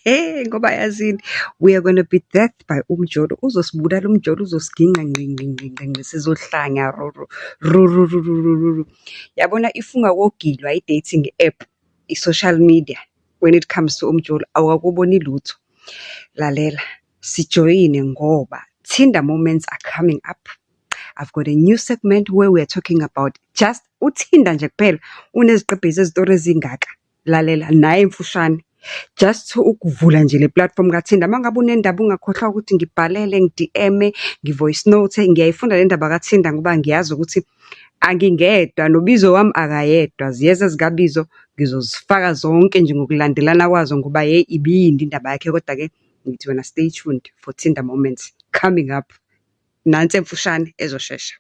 Ngoba yazini, we are gonna be death by umjolo. Uzosibulala umjolo, uzosiginqa ngqi sizohlanya ro ro ro ro ro ro ro ro ro. Yabona if ungawogilwa i-dating app, i-social media when it comes to umjolo awakuboni lutho. Lalela, sijoyine ngoba Tinder moments are coming up. I've got a new segment where we are talking about just uTinder nje kuphela uneziqebhezi ezitori ezingaka. Lalela naye mfushane. Just ukuvula nje le platform kaTinder mangabe unendaba ungakhohlwa ukuthi ngibhalele ngi-DM ngi-voice note ngiyayifunda le ndaba kaTinder ngoba ngiyazi ukuthi angingedwa nobizo wami akayedwa ziyeza zikabizo ngizozifaka zonke nje ngokulandelana kwazo ngoba ibiyindi indaba yakhe kodwa ke ngithi wena stay tuned for Tinder moments coming up. Nansi emfushane ezoshesha.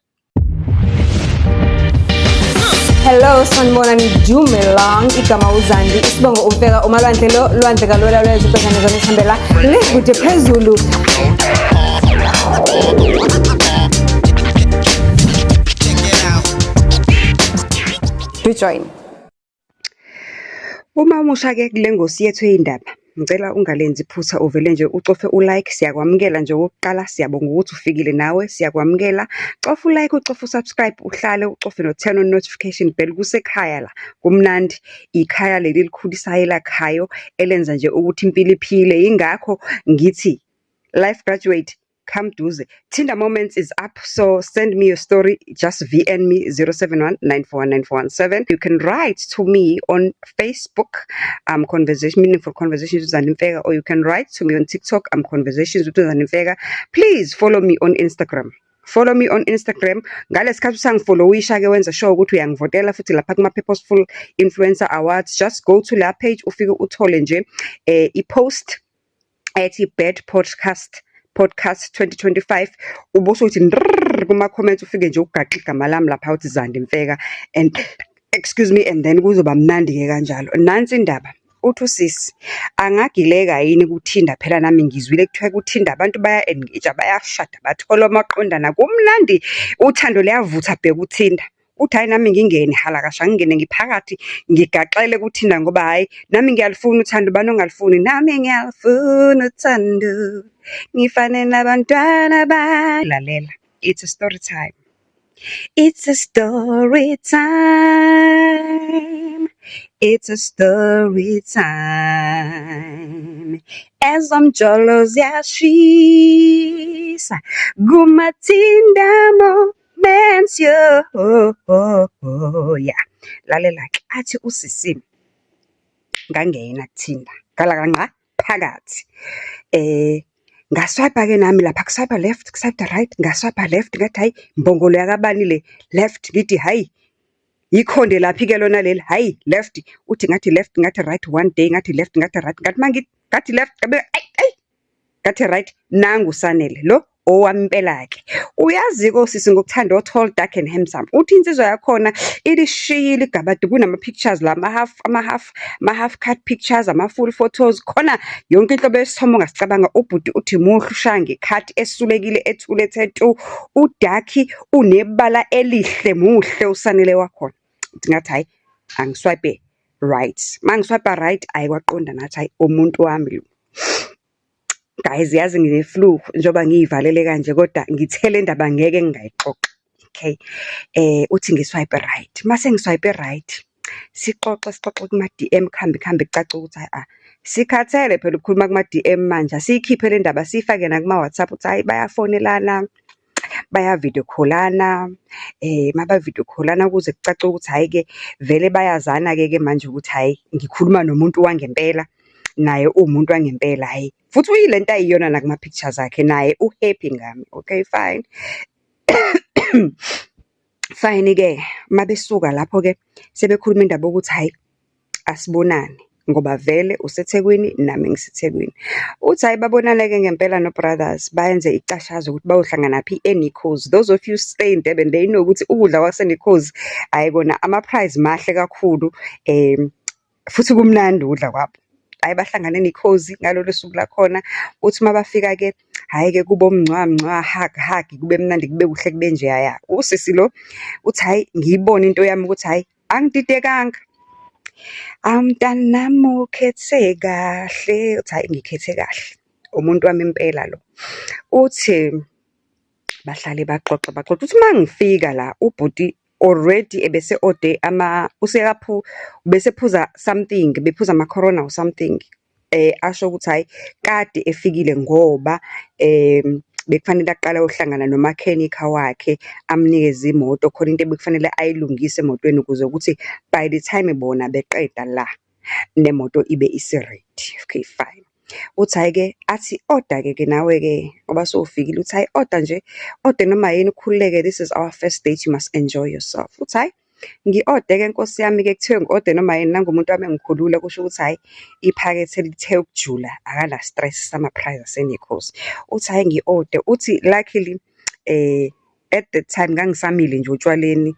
Hello, sanibonani Dumelang, igama uZandi, isibongo umfeka umalwandle lo lwandle kalwela lwezibhekane zonihambela lekude phezulu. Do join. Uma umusha ke kule ngosi yethu eyindaba, ngicela ungalenzi iphutha uvele nje ucofe ulike, siyakwamukela nje okokuqala, siyabonga ukuthi ufikile nawe, siyakwamukela. Cofa ulike, ucofa usubscribe, uhlale ucofe no-turn on notification bell kusekhaya la. Kumnandi, ikhaya leli likhulisayo lakhayo elenza nje ukuthi impilo iphile. Ingakho ngithi life graduate come duze. Tinder moments is up, so send me your story. Just VN me 071-941-9417. You can write to me on Facebook, meaningful conversations with Uzandi Mfeka, or you can write to me on TikTok, conversations with Uzandi Mfeka. Please follow me on Instagram. Follow me on Instagram. Ngalesikhathi usangifollowisha ke wenza sure ukuthi uyangivotela futhi lapha kuma Purposeful Influencer Awards. Just go to la page ufike uthole nje i-post ethi Bad Podcast 2025 ubuso uthi kuma comments ufike nje ugaqa igama lami lapha uthi Zandi Mfeka and excuse me and then kuzoba mnandi ke kanjalo. Nansi indaba uthi usisi angagileka yini kuTinder phela nami ngizwile kuthiwa kuTinder abantu baya engage bayashada bathola amaqondana kumnandi uthando liyavutha bheka kuTinder. Uthi hayi nami ngingene halakasha ngingene ngiphakathi ngigaxele kuTinder ngoba hayi nami ngiyalifuna uthando bani ongalifuni nami ngiyalifuna uthando ngifane nabantwana balalela. It's a story time. It's a story time. It's a story time. Ezomjolo ziyashisa kumaTinder moments yo. Yeah. Lalela ke athi usisini ngangena kuTinder ngala kanqa phakathi ngaswipe ke nami lapha kuswipe left kuswipe right ngaswipe left ngathi hayi mbongolo yakabani le left ngithi hayi ikhonde laphi ke lona leli hayi left uthi ngathi left ngathi right one day ngathi left ngathi right ngathi mangithi ngathi left ngathi right nangu sanele lo owami impela ke uyazi ko sisi ngokuthanda o tall dark and handsome uthi insizwa yakhona ilishiyile igabade kunama pictures la ama half cut pictures ama full photos khona yonke inhlobo yesithomo ngasicabanga ubhuti uthi muhle ushange cut esulekile ethule thethu udarky unebala elihle muhle usanele wakhona ngathi hayi angiswipe right mangiswipe right ayikwaqonda nathi hayi umuntu wami lo. Guys yazi ngine flu njoba ngiyivalele kanje kodwa ngithele indaba ngeke ngingayixoxa. Okay. Uthi ngiswipe right. Mase ngiswipe right. Sixoxe kuma DM khambi caca ukuthi hayi sikhathele phela ukukhuluma kuma DM manje asiyikhiphe le ndaba sifake na kuma WhatsApp uthi hayi bayafonelana baya video callana maba video callana ukuze kucace ukuthi hayi ke vele bayazana ke manje ukuthi hayi ngikhuluma nomuntu wangempela naye umuntu wangempela hayi futhi uyilento ayiyona na kuma pictures akhe naye uhappy ngami. Okay fine. Fine ke mabesuka lapho ke sebekhuluma indaba ukuthi hayi asibonane ngoba vele useThekwini nami ngiseThekwini. Uthi hayi babonana ke ngempela no brothers bayenze icashaza ukuthi bayohlangana phi eNikhozi. Those of you stay in Durban they know ukuthi ukudla kwaseNikhozi ayikona ama price mahle kakhulu futhi kumnandi udla kwabo. Hayi bahlangane eNikhozi ngalolu suku la khona uthi mabafika ke hayi ke kubo mncwa hug kube mnandi kube kuhle kube nje yaya usisi lo uthi hayi ngiyibona into yami ukuthi hayi angididekanga Mntanami ukhethe kahle. Uthi hhayi ngikhethe kahle. Umuntu wami impela lo. Uthi bahlale baxoxa. Uthi uma ngifika la ubhuti already ebese ode ubesephuza something, bephuza ama-corona or something. Asho ukuthi hhayi kade efikile ngoba bekufanele aqale ayohlangana nomakhenikha wakhe amnikeze imoto, khona into ebekufanele ayilungise emotweni ukuze ukuthi by the time bona beqeda la nemoto ibe isi-ready. Okay, fine. Uthi hhayi-ke athi oda-ke nawe-ke ngoba sowufikile, uthi hhayi oda nje, ode noma yini ukhululeke, this is our first date, you must enjoy yourself. Uthi hhayi ngi-ode-ke nkosi yami-ke, kuthiwe ngi-ode noma yini, nangumuntu wami engikhulula, kusho ukuthi hhayi iphakethe lithe ukujula, akana-stress sama-prize asenekhosi. Uthi hhayi ngi-ode, uthi luckily at the time ngangisamile nje utshwaleni,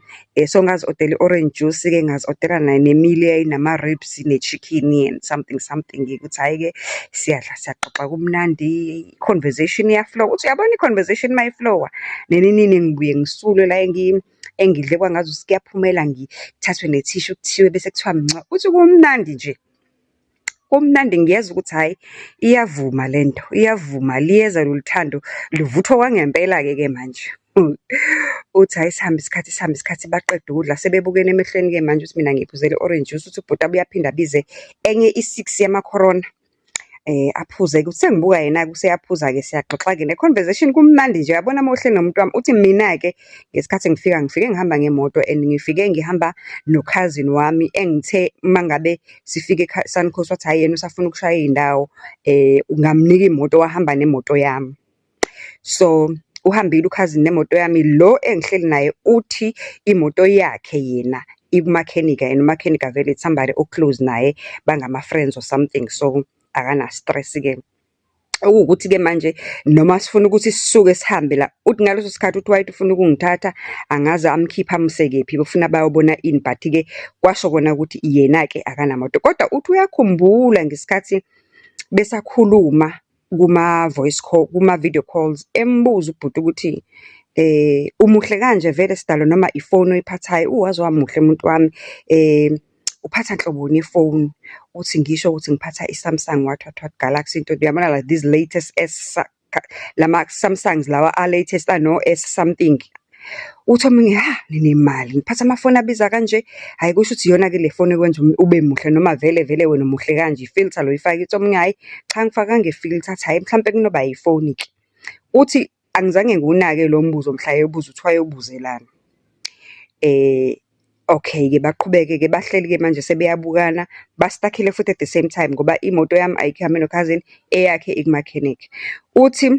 so ngazi-odela i-orange juice-ke, ngazi-odela nemili eyayinama-ribs ne-chicken and something. Ukuthi hhayi-ke siyadla siyaxoxa kumnandi, i-conversation iyaflow. Uthi uyabona i-conversation mayiflowa nenini ngibuye ngisule la engidle kwangazuthi kuyaphumela, ngithathwe nethishu kuthiwe bese kuthiwa mnca. Uthi kumnandi nje. Kumnandi, ngiyeza ukuthi hhayi iyavuma lento, iyavuma, liyeza lolu thando, luvuthwa kwangempela-ke manje. Uthi hhayi sihambe isikhathi baqeda ukudla sebebukene emehlweni-ke manje ukuthi mina ngiphuzele i-orange juice, uthi ubhuti abuye aphinde abize enye i-6 yama-corona. Aphuze-ke uthi sengibuka yena-ke useyaphuza-ke siyaxoxa-ke ne-conversation kumnandi nje. Yabona uma uhleli nomuntu wami, uthi mina-ke ngesikhathi ngifike ngihamba ngemoto and ngifike ngihamba no-cousin wami engithe uma ngabe sifike Suncoast wathi hhayi yena usafuna ukushaya iy'ndawo, ungamnika imoto, wahamba nemoto yami. So uhambile u-cousin nemoto yami, lo engihleli naye uthi imoto yakhe yena ikumakhenika, and umakhenika vele it's somebody o-close naye, bangama-friends or something, so akana-stress-ke. Okuwukuthi-ke manje noma sifuna ukuthi sisuke sihambe la, uthi ngaleso sikhathi uthi wayethi ufuna ukungithatha, angaze amkhiphe amsekephi, ufuna bayobona ini, but-ke kwasho kona ukuthi yena-ke akanamoto. Kodwa uthi uyakhumbula ngesikhathi besakhuluma kuma-voice call, kuma-video calls, embuza ubhuti ukuthi umuhle kanje vele sidalo noma ifoni oyiphathayo. Wazi wamuhle umuntu wami, uphatha nhloboni ifoni? Uthi ngisho ukuthi ngiphatha i-Samsung what Galaxy into, uyabona like these latest lama Samsungs lawa a-latest ano S something. Uthi omunye ninemali ngiphatha amafoni abiza kanje, hhayi kusho ukuthi iyona-ke le foni ekwenza ube muhle noma vele wena muhle kanje, ifilter lo yifake. Uthi omunye hhayi cha ngifakanga ifilter, athi hhayi mhlampe kunoba yifoni-ke. Uthi angizange ngiwunake lo mbuzo mhla ebuza ukuthi wayobuzelani. Okay-ke baqhubeke-ke bahleli-ke manje sebeyabukana, bastakhile futhi at the same time ngoba imoto yami ayikho ihamba no-cousin, eyakhe ikumakhenikha. Uthi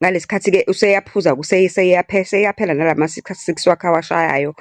ngalesikhathi-ke useyaphuza seyaphela nalama-6 wakhe awashayayo.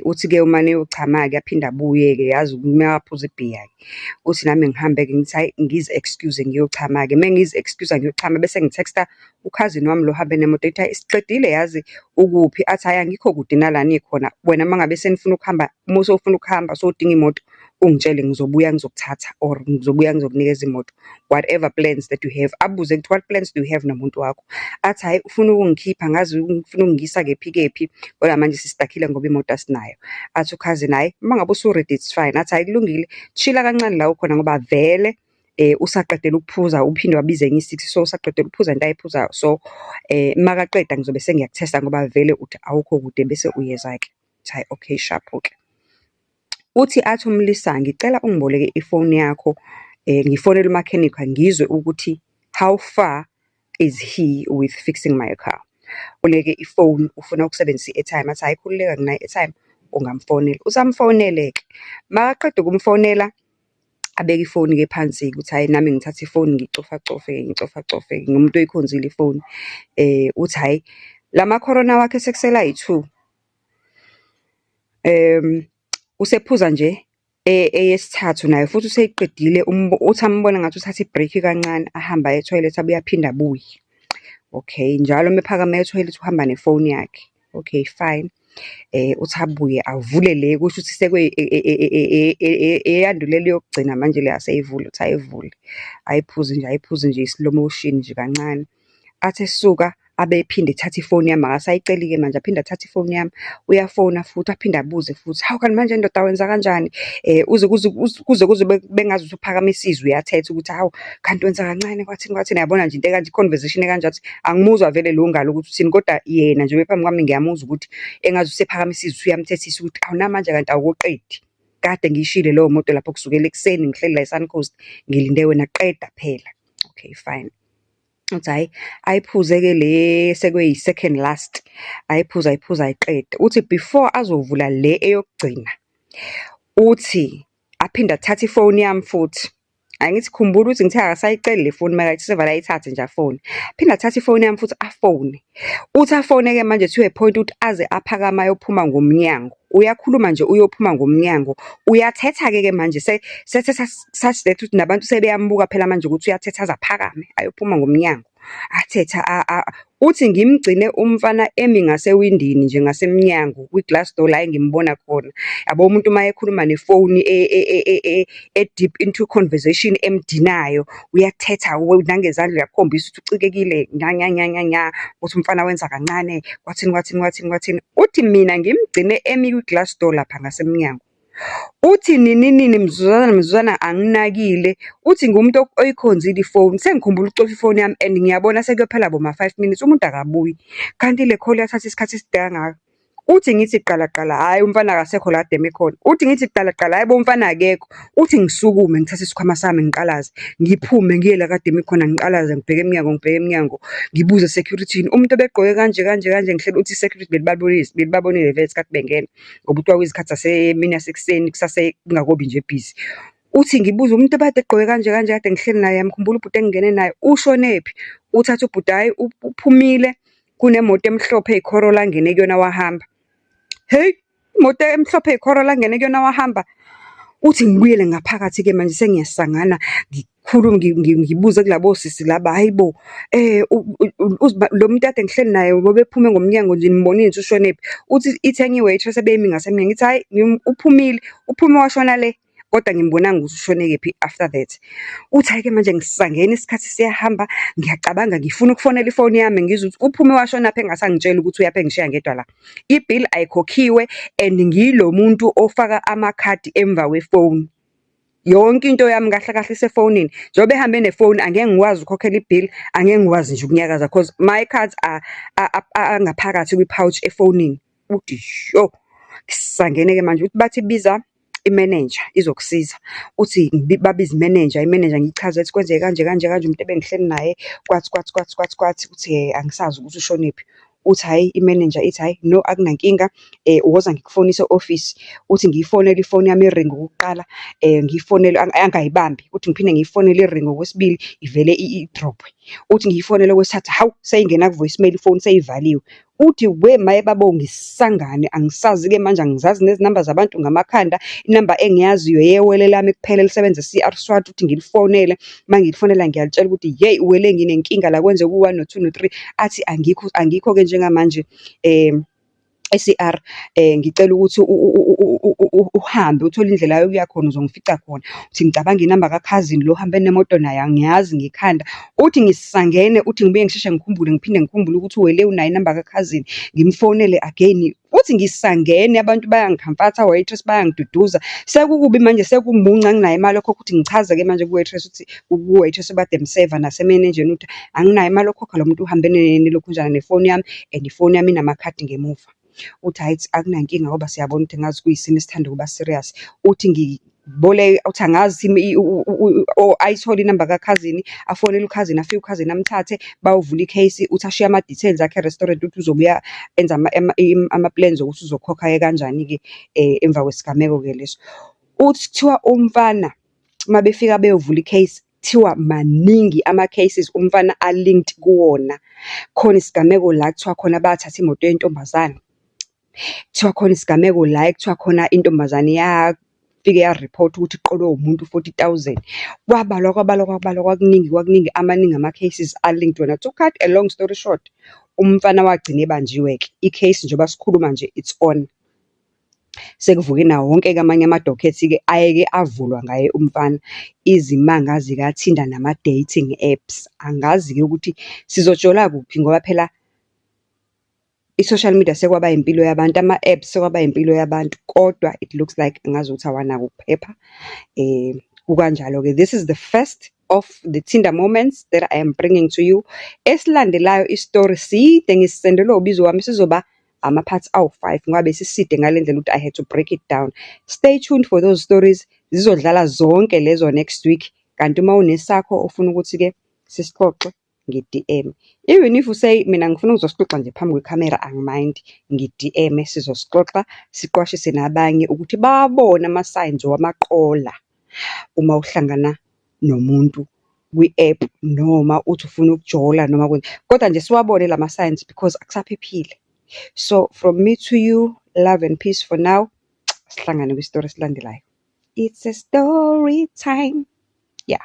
Uthi-ke umane eyochama-ke aphinde abuye-ke, yazi uma aphuza ibhiya-ke. Uthi nami ngihambe-ke ngithi hhayi ngizi-excuse ngiyochama-ke, mengizi-excuse ngiyochama bese ngithexta u-cousin wami lo hambe nemoto, ethi hhayi siqedile yazi ukuphi? Athi hhayi angikho kude nala nikhona, wena uma ngabe senifuna ukuhamba, uma usufuna ukuhamba sowudinga imoto ungitshele ngizobuyanga ngizokuthatha, or ngizobuyanga ngizokunikeza imoto, whatever plans that you have. Abuze ukuthi what plans do you have nomuntu wakho? Athi hhayi ufuna ukungikhipha, ngazi ufuna ukungisa kephi, kodwa manje sistakhile ngoba imoto asinayo. Athi u-cousin hhayi uma ngabe usu-ready it's fine. Athi hhayi kulungile, chilla kancane la ukhona ngoba vele usaqedela ukuphuza, uphinde wabiza enye i-6, so usaqedela ukuphuza into ayiphuzayo. So makaqeda ngizobe sengiyakuthesta ngoba vele uthi awukho kude bese uyeza-ke. Uthi hhayi okay sharp-ke. Uthi athi uMlisa ngicela ungiboleke ifoni yakho, ngifonele umakhenikha ngizwe ukuthi how far is he with fixing my car. Uleke ifoni ufuna ukusebenzisa i-airtime. Athi hhayi khululeka nginayo i-airtime, ungamfonela. Usamfonele-ke, makaqeda ukumfonela abeke ifoni-ke phansi-ke ukuthi hhayi nami ngithatha ifoni ngicofa-cofe ngumuntu oyikhonzile ifoni. Uthi hhayi lama-corona wakhe sekusela yi-2. Usephuza nje eyesithathu nayo futhi useyiqedile, uthi ambona ngathi uthatha ibreak kancane, ahamba aye etoilet abuye aphinde abuye. Okay, njalo mephakama etoilet uhamba nefoni yakhe. Okay fine. Uthi abuye avule le, kusho ukuthi eyandulele yokugcina manje le aseyivule. Uthi ayivule ayiphuze nje slow motion nje kancane. Athi esuka abephinde ethatha ifoni yami, akasayiceli-ke manje, aphinde athathe ifoni yami, uyafona futhi aphinde abuze futhi, hawu kanti manje ndoda wenza kanjani? Kuze bengazi ukuthi uphakamisa izwi uyathetha ukuthi hawu kanti wenza kancane kwathini kwathini, yabona nje into ekanje, i-conversation ekanje athi angimuzwa vele lo ngalo ukuthi uthini, kodwa yena nje phambi kwami ngiyamuzwa ukuthi engazi usephakamisa izwi uyamthethisa ukuthi awu namanje kanti awukoqedi. Kade ngiyishile leyo moto lapho kusukela ekuseni ngihleli la e-Suncoast ngilinde wena, qeda phela. Okay fine. Uthi hhayi ayiphuze-ke le sekuyi-second last, ayiphuza ayiqede. Uthi before azovula le eyokugcina, uthi aphinde athathe ifoni yami futhi. Angithi khumbula ukuthi ngithe akasayiceli le foni makathi sevele ayithathe nje afone. Aphinde athathe ifoni yami futhi afone. Uthi afone-ke manje to a point ukuthi aze aphakama ayophuma ngomnyango. Uyakhuluma nje uyophuma ngomnyango. Uyathetha-ke manje sethetha such that ukuthi nabantu sebeyambuka phela manje ukuthi uyathetha aze aphakame ayophuma ngomnyango. Athetha uthi ngimgcine umfana emi ngasewindini nje ngasemnyango kwi-glass door la engimbona khona. Yabo umuntu uma ekhuluma nefoni deep into conversation emdinayo, uyathetha nangezandla uyakhombisa ukuthi ucikekile nya uthi umfana wenza kancane kwathini. Uthi mina ngimgcine emi kwi-glass door lapha ngasemnyango. Uthi nini mzuzwana anginakile, uthi ngumuntu oyikhonzile ifoni, sengikhumbula ukucofa ifoni yami and ngiyabona sekuyophela bo ma 5 minutes umuntu akabuyi, kanti le call yathatha isikhathi eside kangaka. Uthi ngithi qala hhayi umfana akasekho la kade ekhona. Uthi ngithi qala hhayi bo umfana akekho. Uthi ngisukume ngithathe isikhwama sami ngiqalaze, ngiphume ngiye la kade ekhona ngiqalaze, ngibheke emnyango, ngibuze security umuntu obegqoke kanje ngihlela uthi security belibabonile vele isikhathi bengena, ngoba uthi kwakuyizikhathi zasemini yasekuseni kusase kungakobi nje busy. Uthi ngibuze umuntu obade egqoke kanje kade ngihleli naye, yamkhumbula ubhuti engingene naye, ushonephi? Uthatha ubhuti hhayi uphumile kunemoto emhlophe eyikhorola angene kuyona wahamba. Hey, imoto emhlophe eyikhorola angene kuyona wahamba. Uthi ngibuyele ngaphakathi-ke manje sengiyasangana ngibuze kulabo sisi laba, hayibo lo muntu kade ngihleli naye bebephume ngomnyango nje nimbonile nje ushonephi? Uthi ithenye i-waitress ebeyimi ngasemnyango. Ngithi hhayi uphume washona le, kodwa ngimbonanga ukuthi ushone kephi after that. Uthi hhayi-ke manje ngisangena isikhathi siyahamba, ngiyacabanga ngifuna ukufonela ifoni yami ngizwe ukuthi uphume washonaphi engasangitshela ukuthi uyaphi engishiya ngedwa la. I-bill ayikhokhiwe and ngiyilo muntu ofaka amakhadi emva kwefoni. Yonke into yami kahle kahle isefonini. Njengoba ehambe nefoni angeke ngikwazi ukukhokhela i-bill, angeke ngikwazi nje ukunyakaza because my cards angaphakathi kwi-pouch efonini. Uthi sho, sisangene-ke manje uthi bathi biza i-manager izokusiza. Uthi babize i-manager ngichaze ukuthi kwenzeke kanje umuntu ebengihleli naye kwathi uthi angisazi ukuthi ushonephi. Uthi hhayi i-manager ithi hhayi no akunankinga, woza ngikufonise e-office. Uthi ngiyifonele ifoni yami iringe okokuqala, ngiyifonele angayibambi. Uthi ngiphinde ngiyifonele iringe okwesibili ivele i-drop. Uthi ngiyifonele okwesithathu, hawu seyingena ku-voicemail ifoni seyivaliwe. Uthi maye babo ngisangane, angisazi-ke manje angizazi nezinamba zabantu ngamakhanda. Inamba engiyaziyo yewele lami kuphela elisebenza CR Swat. Uthi ngilifonele, uma ngilifonela ngiyalitshela ukuthi yeyi uwele nginenkinga la kwenzeka u-1 no 2 no 3. Athi angikho-ke njengamanje e-CR, ngicela ukuthi uhambe uthole indlela yokuya khona uzongifica khona. Uthi ngicabanga inamba kakhazini lo hambe nemoto naye angiyazi ngikhanda. Uthi ngisangene, uthi ngibuye ngisheshe ngiphinde ngikhumbule ukuthi uwele unayo inamba kakhazini, ngimfonele again. Uthi ngisangene abantu bayangikhamfatha, waitress bayangiduduza, sekukubi manje sekumunca anginayo imali yokhokha. Uthi ngichaze-ke manje ku-waitress ukuthi ku-waitress bade mseva nasemenenjeni ukuthi anginayo imali yokhokha lo muntu uhambe nelokhunjana nefoni yami and ifoni yami inamakhadi ngemuva. Uthi hhayi akunankinga ngoba siyabona ukuthi ngazi kuyisimo esithanda ukuba serious. Uthi uthi angazi ayithole inamba kakhazini, afonele ukhazini, afike ukhazini amthathe bayovula i-case. Uthi ashiye ama-details akhe e-restaurant ukuthi uzobuya enza ama-plans okuthi uzokhokha-ke kanjani-ke emva kwesigameko-ke leso. Uthi kuthiwa umfana uma befika beyovula i-case, kuthiwa maningi ama-cases umfana a-linked kuwona. Khona isigameko la kuthiwa khona bathatha imoto yentombazane. Kuthiwa khona isigameko la ekuthiwa khona intombazane yafike yaripota ukuthi iqolwe umuntu 40,000. Kwabalwa kwakuningi amaningi ama-cases a-linked wona. To cut a long story short, umfana wagcina ebanjiwe-ke. I-case njengoba sikhuluma nje it's on. Sekuvuke nawo wonke-ke amanye ama-docket-ke ayeke avulwa ngaye umfana. Izimanga zikathinda nama-dating apps. Angazi-ke ukuthi sizojola kuphi ngoba phela i-social media sekwaba impilo yabantu, ama-apps sekwaba impilo yabantu, kodwa it looks like ngazuthi awanako ukuphepha. Kukanjalo-ke, this is the first of the Tinder moments that I am bringing to you. Esilandelayo istory side ngisisendelwe ubizo wami, sizoba ama-parts awu-5 ngoba besiside ngale ndlela ukuthi I had to break it down. Stay tuned for those stories, zizodlala zonke lezo next week. Kanti uma unesakho ofuna ukuthi-ke sisixoxe, ngi-DM. Even if usay mina ngifuna ukuzosixoxa nje phambi kwekhamera, angimind, ngi-DM sizosixoxa, siqwashise nabanye ukuthi babone ama-signs wamaqola uma uhlangana nomuntu kwi-app noma uthi ufuna ukujola noma kodwa nje siwabone lama signs because akusaphephile. So from me to you, love and peace for now. Sihlangane kwi-story esilandelayo. It's a story time. Yeah.